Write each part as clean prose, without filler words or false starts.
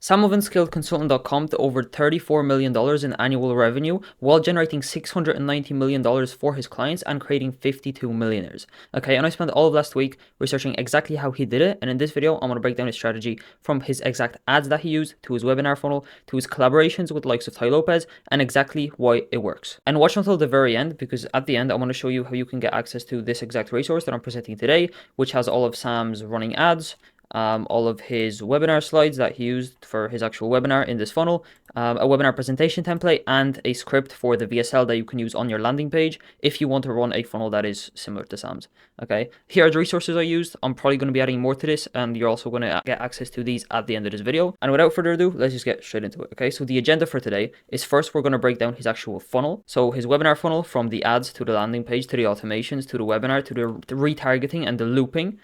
Sam moved SkilledConsultant.com to over $34 million in annual revenue while generating $690 million for his clients and creating 52 millionaires. Okay, and I spent all of last week researching exactly how he did it, and in this video, I'm going to break down his strategy from his exact ads that he used, to his webinar funnel, to his collaborations with the likes of Tai Lopez, and exactly why it works. And watch until the very end, because at the end, I'm going to show you how you can get access to this exact resource that I'm presenting today, which has all of Sam's running ads, all of his webinar slides that he used for his actual webinar in this funnel, a webinar presentation template, and a script for the VSL that you can use on your landing page if you want to run a funnel that is similar to Sam's. Okay, here are the resources I used. I'm probably going to be adding more to this, and you're also going to get access to these at the end of this video. And without further ado, let's just get straight into it. Okay, so the agenda for today is, first we're going to break down his actual funnel. So his webinar funnel, from the ads to the landing page to the automations to the webinar to the retargeting and the looping,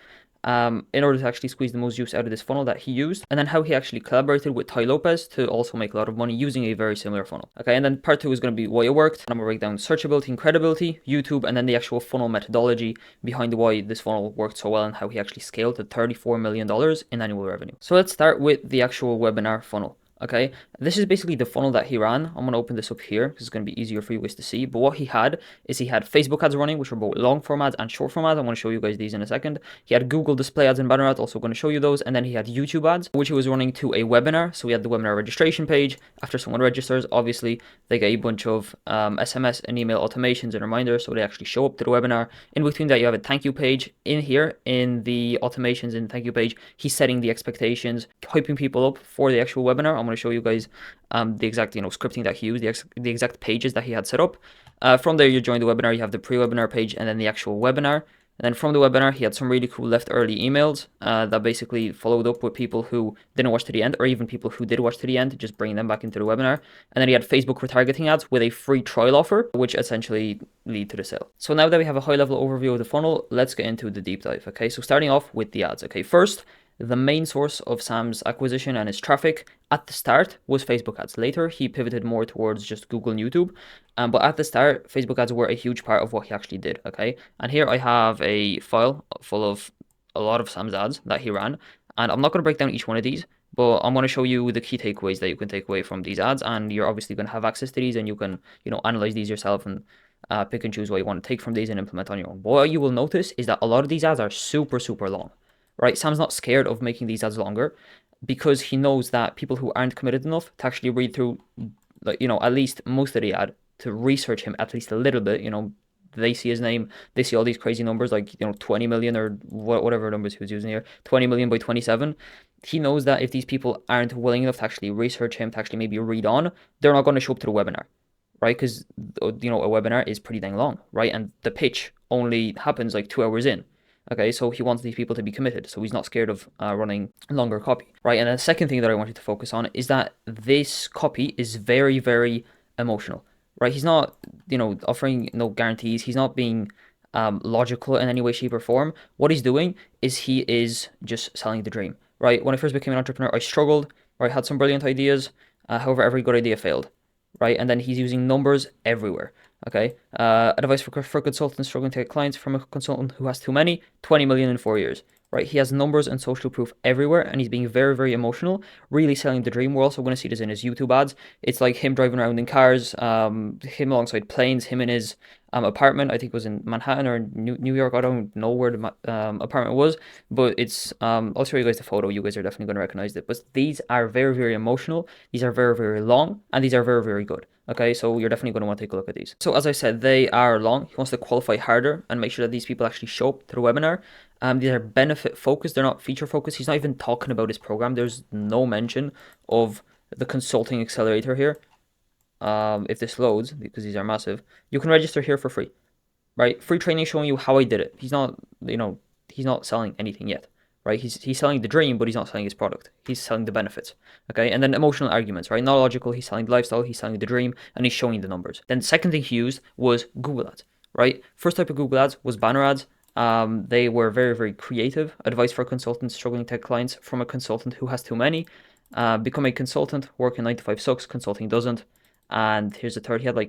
in order to actually squeeze the most juice out of this funnel that he used, and then how he actually collaborated with Tai Lopez to also make a lot of money using a very similar funnel. Okay, and then part 2 is going to be why it worked, and I'm going to break down searchability and credibility, YouTube, and then the actual funnel methodology behind why this funnel worked so well and how he actually scaled to $34 million in annual revenue. So let's start with the actual webinar funnel. Okay, this is basically the funnel that he ran. I'm going to open this up here because it's going to be easier for you guys to see. But what he had is he had Facebook ads running, which were both long form ads and short form ads. I'm going to show you guys these in a second. He had Google display ads and banner ads, also going to show you those. And then he had YouTube ads, which he was running to a webinar. So we had the webinar registration page. After someone registers, obviously they get a bunch of SMS and email automations and reminders, so they actually show up to the webinar. In between that, you have a thank you page. In here, in the automations in the thank you page, he's setting the expectations, hyping people up for the actual webinar. I'm going to show you guys the exact scripting that he used, the exact pages that he had set up. From there, you join the webinar, you have the pre-webinar page and then the actual webinar. And then from the webinar, he had some really cool left early emails that basically followed up with people who didn't watch to the end, or even people who did watch to the end, just bringing them back into the webinar. And then he had Facebook retargeting ads with a free trial offer, which essentially lead to the sale. So now that we have a high level overview of the funnel, let's get into the deep dive. Okay, so starting off with the ads. Okay, first, the main source of Sam's acquisition and his traffic at the start was Facebook ads. Later, he pivoted more towards just Google and YouTube. But at the start, Facebook ads were a huge part of what he actually did. Okay, and here I have a file full of a lot of Sam's ads that he ran. And I'm not going to break down each one of these, but I'm going to show you the key takeaways that you can take away from these ads. And you're obviously going to have access to these, and you can, analyze these yourself and pick and choose what you want to take from these and implement on your own. But what you will notice is that a lot of these ads are super, super long. Right, Sam's not scared of making these ads longer because he knows that people who aren't committed enough to actually read through, at least most of the ad, to research him at least a little bit, they see his name, they see all these crazy numbers like 20 million or whatever numbers he was using here, 20 million by 27. He knows that if these people aren't willing enough to actually research him, to actually maybe read on, they're not going to show up to the webinar, right? Because a webinar is pretty dang long, right? And the pitch only happens like 2 hours in. Okay, so he wants these people to be committed, so he's not scared of running longer copy, right? And the second thing that I wanted to focus on is that this copy is very, very emotional, right? He's not, offering no guarantees. He's not being logical in any way, shape, or form. What he's doing is he is just selling the dream, right? When I first became an entrepreneur, I struggled, right? I had some brilliant ideas. However, every good idea failed, right? And then he's using numbers everywhere. Okay, advice for consultants struggling to get clients from a consultant who has too many, 20 million in 4 years, right? He has numbers and social proof everywhere, and he's being very, very emotional, really selling the dream. We're also going to see this in his YouTube ads. It's like him driving around in cars, him alongside planes, him in his apartment. I think it was in Manhattan or New York. I don't know where the apartment was, but it's, I'll show you guys the photo. You guys are definitely going to recognize it. But these are very, very emotional. These are very, very long, and these are very, very good. Okay, so you're definitely going to want to take a look at these. So as I said, they are long. He wants to qualify harder and make sure that these people actually show up to the webinar. These are benefit focused. They're not feature focused. He's not even talking about his program. There's no mention of the consulting accelerator here. If this loads, because these are massive, you can register here for free, right? Free training showing you how I did it. He's not, he's not selling anything yet. Right, he's selling the dream, but he's not selling his product. He's selling the benefits. Okay, and then emotional arguments, right? Not logical. He's selling the lifestyle. He's selling the dream, and he's showing the numbers. Then the second thing he used was Google ads. Right, first type of Google ads was banner ads. They were very, very creative. Advice for consultants struggling to get clients from a consultant who has too many. Become a consultant. Working 9 to 5 sucks. Consulting doesn't. And here's the third. He had I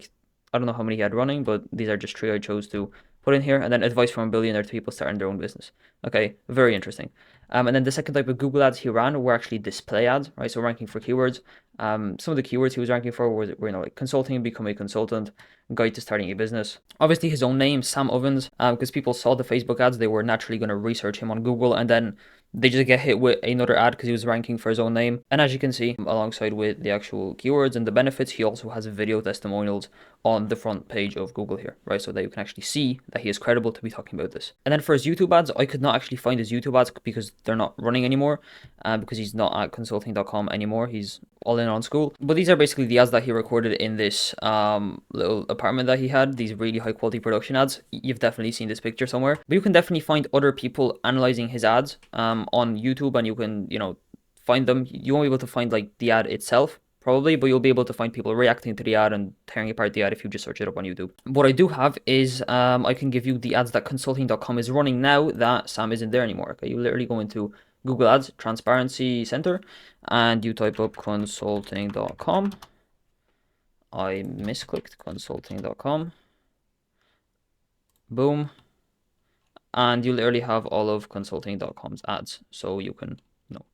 don't know how many he had running, but these are just 3 I chose to put in here, and then advice from a billionaire to people starting their own business. Okay, very interesting. And then the second type of Google ads he ran were actually display ads, right? So ranking for keywords. Some of the keywords he was ranking for were like consulting, become a consultant, guide to starting a business. Obviously his own name, Sam Ovens, because people saw the Facebook ads, they were naturally going to research him on Google, and then they just get hit with another ad because he was ranking for his own name. And as you can see, alongside with the actual keywords and the benefits, he also has video testimonials on the front page of Google here, right? So that you can actually see that he is credible to be talking about this. And then for his YouTube ads, I could not actually find his YouTube ads because they're not running anymore, because he's not at consulting.com anymore. He's all in on school. But these are basically the ads that he recorded in this little apartment that he had, these really high quality production ads. You've definitely seen this picture somewhere. But you can definitely find other people analyzing his ads on YouTube, and you can, find them. You won't be able to find like the ad itself, probably, but you'll be able to find people reacting to the ad and tearing apart the ad if you just search it up on YouTube. What I do have is I can give you the ads that consulting.com is running now that Sam isn't there anymore. Okay, you literally go into Google Ads Transparency Center and you type up consulting.com. I misclicked consulting.com. Boom. And you literally have all of consulting.com's ads, so you can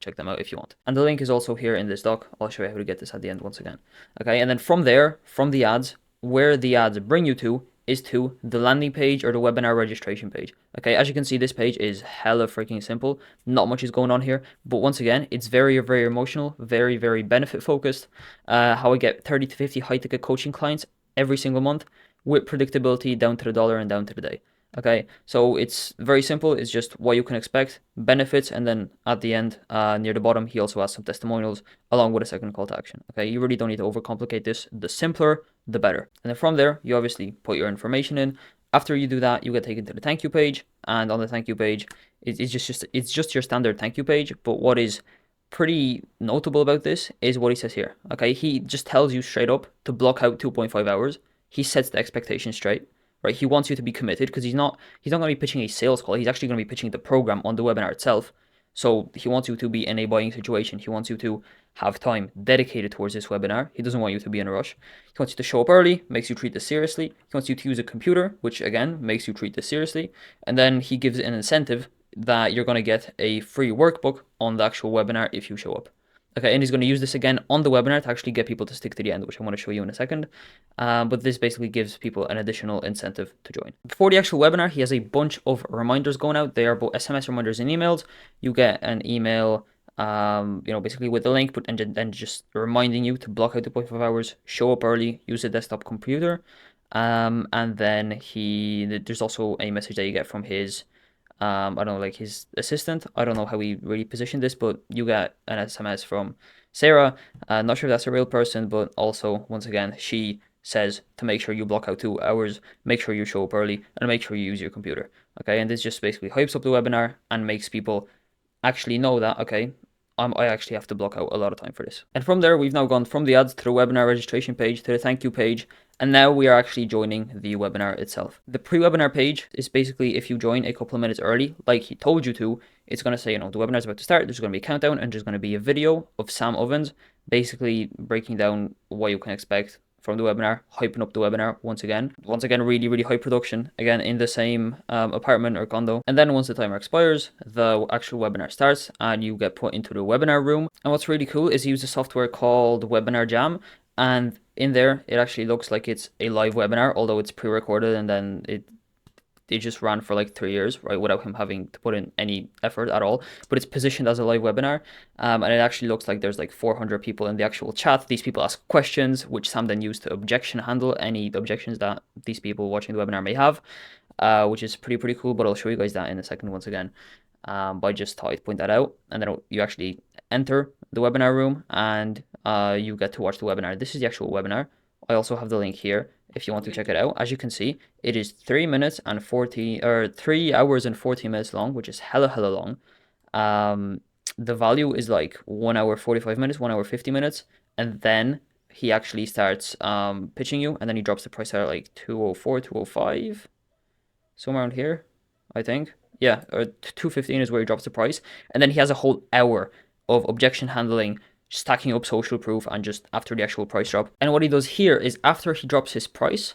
check them out if you want. And the link is also here in this doc. I'll show you how to get this at the end once again. Okay, and then from there, from the ads, where the ads bring you to is to the landing page or the webinar registration page. Okay, as you can see, this page is hella freaking simple. Not much is going on here, but once again, it's very, very emotional, very, very benefit focused. How I get 30 to 50 high ticket coaching clients every single month with predictability down to the dollar and down to the day. Okay, so it's very simple. It's just what you can expect, benefits, and then at the end, near the bottom, he also has some testimonials along with a second call to action. Okay, you really don't need to overcomplicate this. The simpler, the better. And then from there, you obviously put your information in. After you do that, you get taken to the thank you page, and on the thank you page, it's just your standard thank you page. But what is pretty notable about this is what he says here. Okay, he just tells you straight up to block out 2.5 hours. He sets the expectation straight. Right, he wants you to be committed because he's not going to be pitching a sales call. He's actually going to be pitching the program on the webinar itself. So he wants you to be in a buying situation. He wants you to have time dedicated towards this webinar. He doesn't want you to be in a rush. He wants you to show up early, makes you treat this seriously. He wants you to use a computer, which again makes you treat this seriously. And then he gives an incentive that you're going to get a free workbook on the actual webinar if you show up. Okay, and he's going to use this again on the webinar to actually get people to stick to the end, which I want to show you in a second. But this basically gives people an additional incentive to join. Before the actual webinar, he has a bunch of reminders going out. They are both SMS reminders and emails. You get an email, basically with the link, and just reminding you to block out 2.5 hours, show up early, use a desktop computer. And then there's also a message that you get from his I don't know, like his assistant. I don't know how he really positioned this, but you get an SMS from Sarah. Not sure if that's a real person, but also, once again, she says to make sure you block out 2 hours, make sure you show up early, and make sure you use your computer. Okay, and this just basically hypes up the webinar and makes people actually know that, okay, I actually have to block out a lot of time for this. And from there, we've now gone from the ads to the webinar registration page, to the thank you page, and now we are actually joining the webinar itself. The pre-webinar page is basically if you join a couple of minutes early, like he told you to, it's going to say, the webinar is about to start, there's going to be a countdown, and there's going to be a video of Sam Ovens, basically breaking down what you can expect from the webinar, hyping up the webinar once again, really, really high production, again, in the same apartment or condo. And then once the timer expires, the actual webinar starts and you get put into the webinar room. And what's really cool is he uses a software called Webinar Jam. And in there, it actually looks like it's a live webinar, although it's pre-recorded, and then it just ran for like 3 years, right, without him having to put in any effort at all. But it's positioned as a live webinar, and it actually looks like there's like 400 people in the actual chat. These people ask questions, which Sam then used to objection handle any objections that these people watching the webinar may have, which is pretty cool. But I'll show you guys that in a second once again. But I just thought I'd point that out, and then you actually enter the webinar room, and you get to watch the webinar. This is the actual webinar. I also have the link here if you want to check it out. As you can see, it is 3 hours and 40 minutes long, which is hella long. The value is like 1 hour 45 minutes, 1 hour 50 minutes, and then he actually starts pitching you, and then he drops the price at like 204, 205, somewhere around here, I think. Yeah, or 215 is where he drops the price, and then he has a whole hour of objection handling, stacking up social proof, and just after the actual price drop. And what he does here is after he drops his price,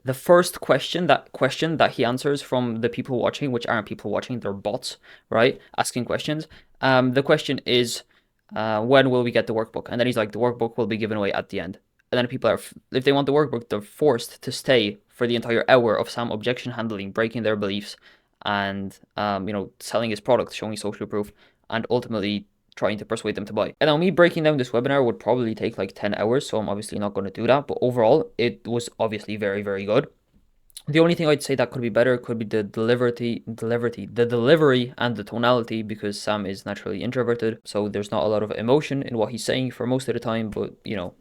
the first question that he answers from the people watching, which aren't people watching, they're bots, right? Asking questions. The question is, when will we get the workbook? And then he's like, the workbook will be given away at the end. And then people are, if they want the workbook, they're forced to stay for the entire hour of Sam objection handling, breaking their beliefs, and selling his product, showing social proof, and ultimately trying to persuade them to buy. And now me breaking down this webinar would probably take like 10 hours, so I'm obviously not going to do that. But overall, it was obviously very, very good. The only thing I'd say that could be better could be the delivery and the tonality, because Sam is naturally introverted, so there's not a lot of emotion in what he's saying for most of the time. But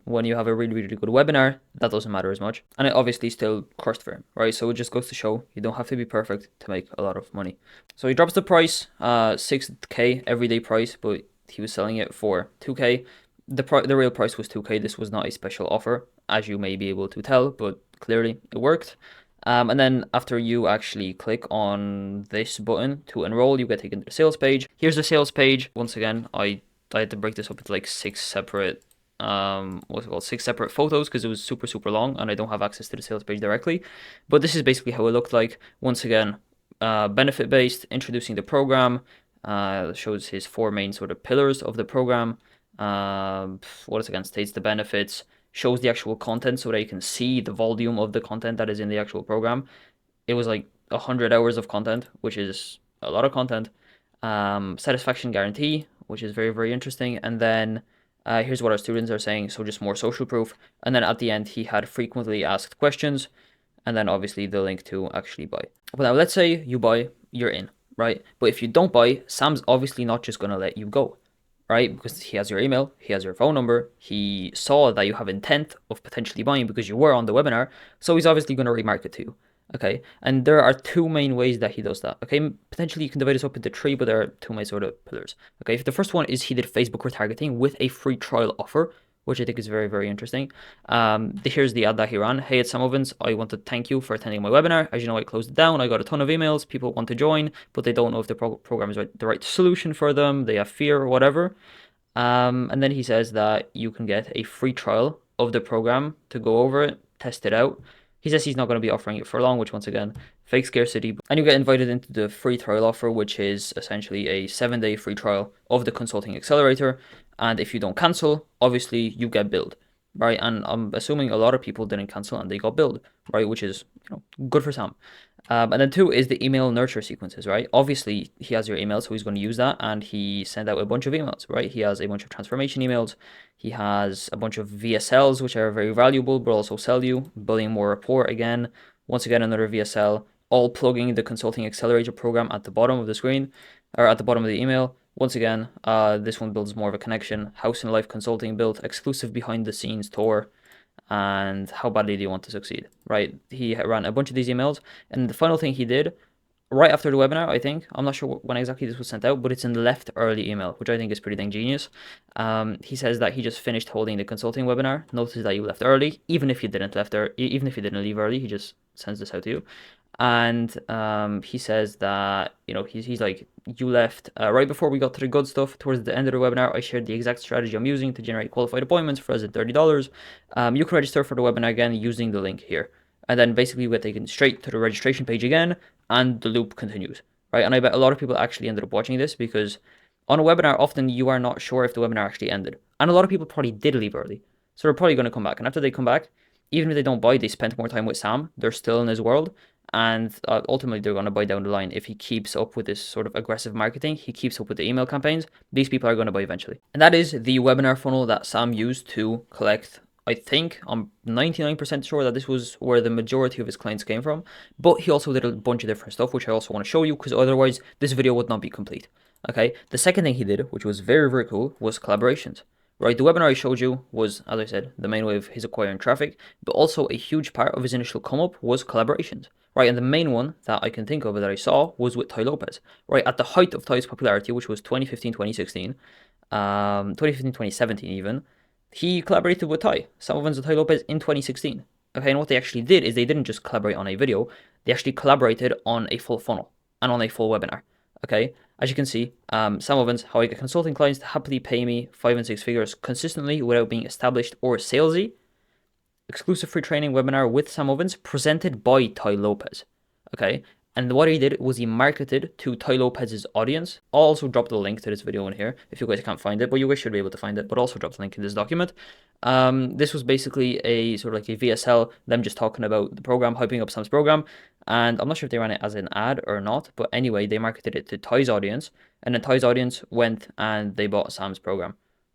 when you have a really, really good webinar, that doesn't matter as much. And it obviously still crushed for him, right? So it just goes to show you don't have to be perfect to make a lot of money. So he drops the price, 6K everyday price, but he was selling it for 2K. The real price was 2K. This was not a special offer, as you may be able to tell, but clearly it worked. And then after you actually click on this button to enroll, you get taken to the sales page. Here's the sales page. Once again, I had to break this up into like 6 separate six separate photos, because it was super, super long and I don't have access to the sales page directly. But this is basically how it looked like. Once again, benefit based, introducing the program, shows his 4 main sort of pillars of the program. Once again, states the benefits, shows the actual content so that you can see the volume of the content that is in the actual program. It was like 100 hours of content, which is a lot of content. Satisfaction guarantee, which is very, very interesting. And then here's what our students are saying, so just more social proof. And then at the end, he had frequently asked questions, and then obviously the link to actually buy. But now let's say you buy, you're in, right? But if you don't buy, Sam's obviously not just going to let you go, right? Because he has your email, he has your phone number, he saw that you have intent of potentially buying because you were on the webinar, so he's obviously going to remarket to you, okay? And there are 2 main ways that he does that, okay? Potentially you can divide this up into 3, but there are 2 main sort of pillars, okay? If the first one is he did Facebook retargeting with a free trial offer, which I think is very, very interesting. Here's the ad that he ran. Hey, it's Sam Ovens. I want to thank you for attending my webinar. As you know, I closed it down. I got a ton of emails. People want to join, but they don't know if the program is the right solution for them. They have fear or whatever. And then he says that you can get a free trial of the program to go over it, test it out. He says he's not going to be offering it for long, which once again, fake scarcity. And you get invited into the free trial offer, which is essentially a 7-day free trial of the Consulting Accelerator. And if you don't cancel, obviously you get billed, right? And I'm assuming a lot of people didn't cancel and they got billed, right? Which is good for Sam. And then 2 is the email nurture sequences, right? Obviously, he has your email, so he's going to use that, and he sent out a bunch of emails, right? He has a bunch of transformation emails. He has a bunch of VSLs, which are very valuable, but also sell you, building more rapport again. Once again, another VSL, all plugging the Consulting Accelerator program at the bottom of the screen, or at the bottom of the email. Once again, this one builds more of a connection. House and Life Consulting built exclusive behind-the-scenes tour. And how badly do you want to succeed, right? He ran a bunch of these emails, and the final thing he did right after the webinar, I think, I'm not sure when exactly this was sent out, but it's in the left early email, which I think is pretty dang genius. He says that he just finished holding the consulting webinar, notice that you left early, even if you didn't leave early, he just sends this out to you. And he says that, he's like, you left right before we got to the good stuff. Towards the end of the webinar, I shared the exact strategy I'm using to generate qualified appointments for us at $30. You can register for the webinar again using the link here. And then basically we get taken straight to the registration page again, and the loop continues, right? And I bet a lot of people actually ended up watching this, because on a webinar, often you are not sure if the webinar actually ended. And a lot of people probably did leave early. So they're probably going to come back. And after they come back, even if they don't buy, they spent more time with Sam. They're still in his world. And ultimately, they're going to buy down the line. If he keeps up with this sort of aggressive marketing, he keeps up with the email campaigns, these people are going to buy eventually. And that is the webinar funnel that Sam used to collect. I think I'm 99% sure that this was where the majority of his clients came from, but he also did a bunch of different stuff, which I also want to show you, because otherwise this video would not be complete. Okay, the second thing he did, which was very, very cool, was collaborations. Right, the webinar I showed you was, as I said, the main way of his acquiring traffic, but also a huge part of his initial come up was collaborations. Right, and the main one that I can think of that I saw was with Tai Lopez. Right, at the height of Tai's popularity, which was 2015, 2016, 2015, 2017 even, he collaborated with Tai, Sam Ovens and Tai Lopez in 2016. Okay, and what they actually did is they didn't just collaborate on a video, they actually collaborated on a full funnel and on a full webinar. Okay, as you can see, Sam Ovens, how I get consulting clients to happily pay me 5 and 6 figures consistently without being established or salesy. exclusive free training webinar with Sam Ovens presented by Tai Lopez. Okay. And what he did was he marketed to Tai Lopez's audience. I'll also drop the link to this video in here if you guys can't find it, but you guys should be able to find it, but also drop the link in this document. This was basically a sort of like a VSL, them just talking about the program, hyping up Sam's program. And I'm not sure if they ran it as an ad or not, but anyway, they marketed it to Tai's audience. And then Tai's audience went and they bought Sam's program.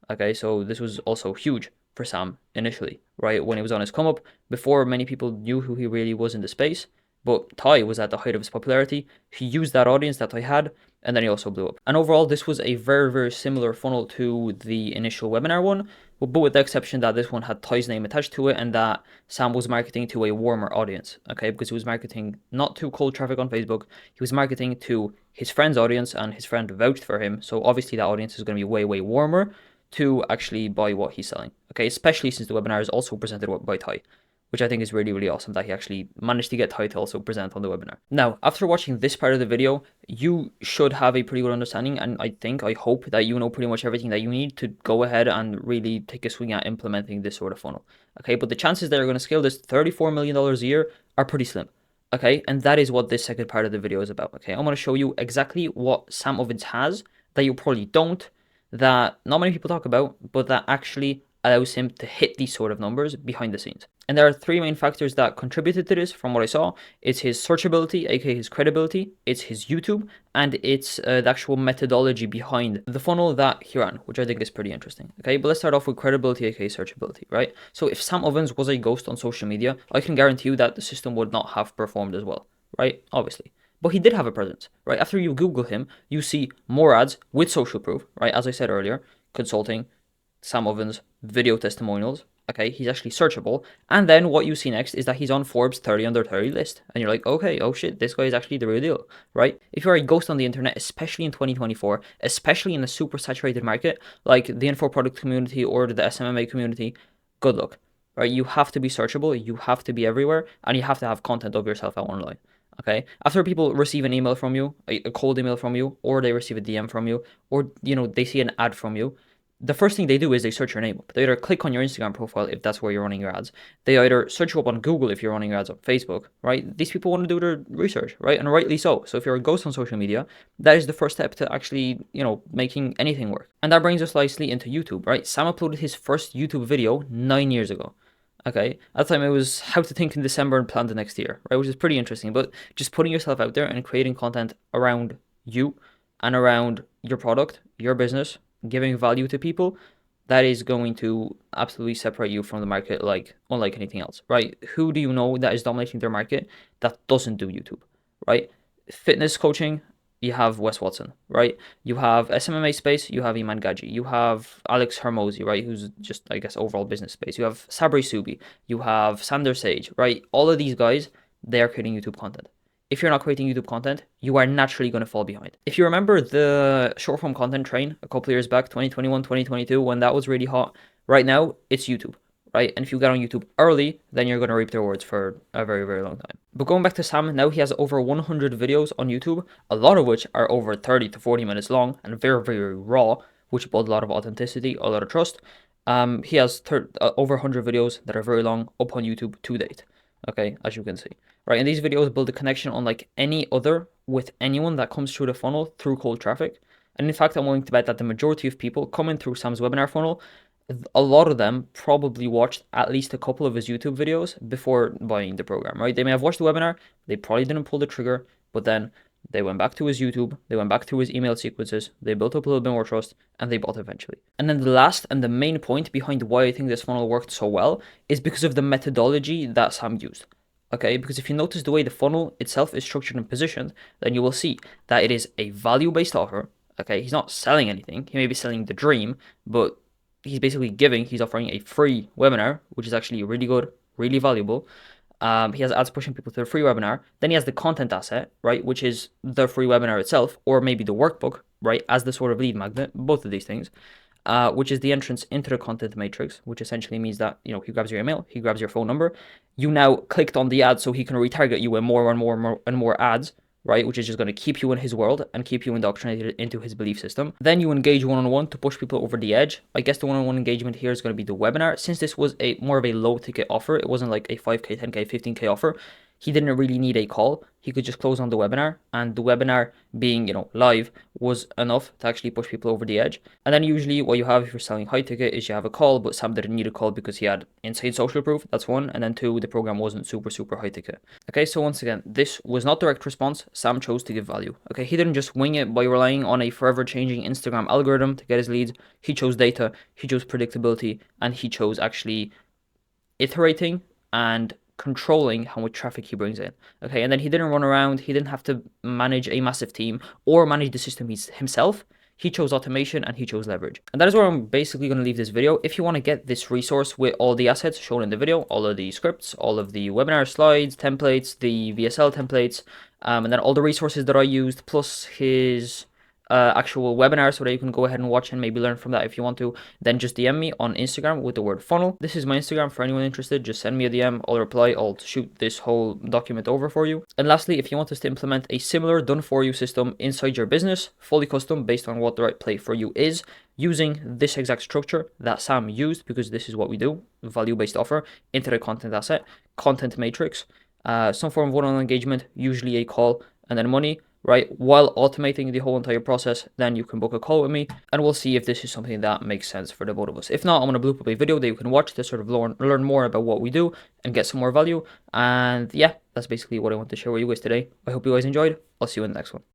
Okay, so this was also huge for Sam initially, right? When he was on his come up, before many people knew who he really was in the space. But Tai was at the height of his popularity. He used that audience that Tai had, and then he also blew up. And overall, this was a very, very similar funnel to the initial webinar one, but with the exception that this one had Tai's name attached to it and that Sam was marketing to a warmer audience, okay? Because he was marketing not to cold traffic on Facebook, he was marketing to his friend's audience, and his friend vouched for him. So obviously that audience is going to be way, way warmer to actually buy what he's selling, okay? Especially since the webinar is also presented by Tai, which I think is really, really awesome that he actually managed to get Tai to also present on the webinar. Now, after watching this part of the video, you should have a pretty good understanding, and I hope that you know pretty much everything that you need to go ahead and really take a swing at implementing this sort of funnel, okay? But the chances that you're going to scale this $34 million a year are pretty slim, okay? And that is what this second part of the video is about, okay? I'm going to show you exactly what Sam Ovens has that you probably don't, that not many people talk about, but that actually allows him to hit these sort of numbers behind the scenes. And there are three main factors that contributed to this from what I saw. It's his searchability, aka his credibility, it's his YouTube, and it's the actual methodology behind the funnel that he ran, which I think is pretty interesting. Okay, but let's start off with credibility, aka searchability, right? So if Sam Ovens was a ghost on social media, I can guarantee you that the system would not have performed as well, right? Obviously. But he did have a presence, right? After you Google him, you see more ads with social proof, right? As I said earlier, consulting, Sam Ovens, video testimonials. Okay, he's actually searchable. And then what you see next is that he's on Forbes 30 under 30 list. And you're like, okay, oh shit, this guy is actually the real deal, right? If you're a ghost on the internet, especially in 2024, especially in a super saturated market like the info product community or the SMMA community, good luck, right? You have to be searchable, you have to be everywhere, and you have to have content of yourself out online. Okay, after people receive an email from you, a cold email from you, or they receive a DM from you, or they see an ad from you, the first thing they do is they search your name up. They either click on your Instagram profile if that's where you're running your ads. They either search you up on Google if you're running your ads on Facebook, right? These people want to do their research, right? And rightly so. So if you're a ghost on social media, that is the first step to actually, making anything work. And that brings us nicely into YouTube, right? Sam uploaded his first YouTube video 9 years ago. Okay, at the time it was how to think in December and plan the next year, right? Which is pretty interesting, but just putting yourself out there and creating content around you and around your product, your business, giving value to people, that is going to absolutely separate you from the market like unlike anything else, right? Who do you know that is dominating their market that doesn't do YouTube, right? Fitness coaching, you have Wes Watson, right? You have SMMA space, you have Iman Gaji, you have Alex Hermosi, right? Who's just, I guess, overall business space. You have Sabri Subi, you have Sander Sage, right? All of these guys, they are creating YouTube content. If you're not creating YouTube content, you are naturally going to fall behind. If you remember the short form content train a couple of years back, 2021, 2022, when that was really hot, right now it's YouTube, right? And if you get on YouTube early, then you're going to reap the rewards for a very, very long time. But going back to Sam, now he has over 100 videos on YouTube, a lot of which are over 30 to 40 minutes long and very, very raw, which build a lot of authenticity, a lot of trust. He has over 100 videos that are very long up on YouTube to date, okay, as you can see. Right, and these videos build a connection unlike any other with anyone that comes through the funnel through cold traffic. And in fact, I'm willing to bet that the majority of people coming through Sam's webinar funnel, a lot of them probably watched at least a couple of his YouTube videos before buying the program, right? They may have watched the webinar, they probably didn't pull the trigger, but then they went back to his YouTube, they went back to his email sequences, they built up a little bit more trust, and they bought eventually. And then the last and the main point behind why I think this funnel worked so well is because of the methodology that Sam used. Okay, because if you notice the way the funnel itself is structured and positioned, then you will see that it is a value-based offer. Okay, he's not selling anything. He may be selling the dream, but he's basically he's offering a free webinar, which is actually really good, really valuable. He has ads pushing people to the free webinar. Then he has the content asset, right, which is the free webinar itself, or maybe the workbook, right, as the sort of lead magnet, both of these things. Which is the entrance into the content matrix, which essentially means that, he grabs your email, he grabs your phone number. You now clicked on the ad so he can retarget you with more and more ads, right? Which is just going to keep you in his world and keep you indoctrinated into his belief system. Then you engage one-on-one to push people over the edge. I guess the one-on-one engagement here is going to be the webinar. Since this was a more of a low ticket offer, it wasn't like a 5K, 10K, 15K offer. He didn't really need a call. He could just close on the webinar, and the webinar being, live was enough to actually push people over the edge. And then usually what you have if you're selling high ticket is you have a call, but Sam didn't need a call because he had insane social proof. That's one. And then two, the program wasn't super, super high ticket. Okay, so once again, this was not direct response. Sam chose to give value. Okay, he didn't just wing it by relying on a forever changing Instagram algorithm to get his leads. He chose data, he chose predictability, and he chose actually iterating and controlling how much traffic he brings in. Okay, and then he didn't run around, he didn't have to manage a massive team or manage the system himself. He chose automation and he chose leverage. And that is where I'm basically going to leave this video. If you want to get this resource with all the assets shown in the video, all of the scripts, all of the webinar slides, templates, the VSL templates, and then all the resources that I used, plus his actual webinar, so that you can go ahead and watch and maybe learn from that if you want to, then just DM me on Instagram with the word funnel. This is my Instagram for anyone interested. Just send me a DM, I'll reply, I'll shoot this whole document over for you. And lastly, if you want us to implement a similar done for you system inside your business, fully custom based on what the right play for you is, using this exact structure that Sam used, because this is what we do, value-based offer, into the content asset, content matrix, some form of one-on-one engagement, usually a call, and then money, right? While automating the whole entire process, then you can book a call with me and we'll see if this is something that makes sense for the both of us. If not, I'm going to bloop up a video that you can watch to sort of learn more about what we do and get some more value. And yeah, that's basically what I want to share with you guys today. I hope you guys enjoyed. I'll see you in the next one.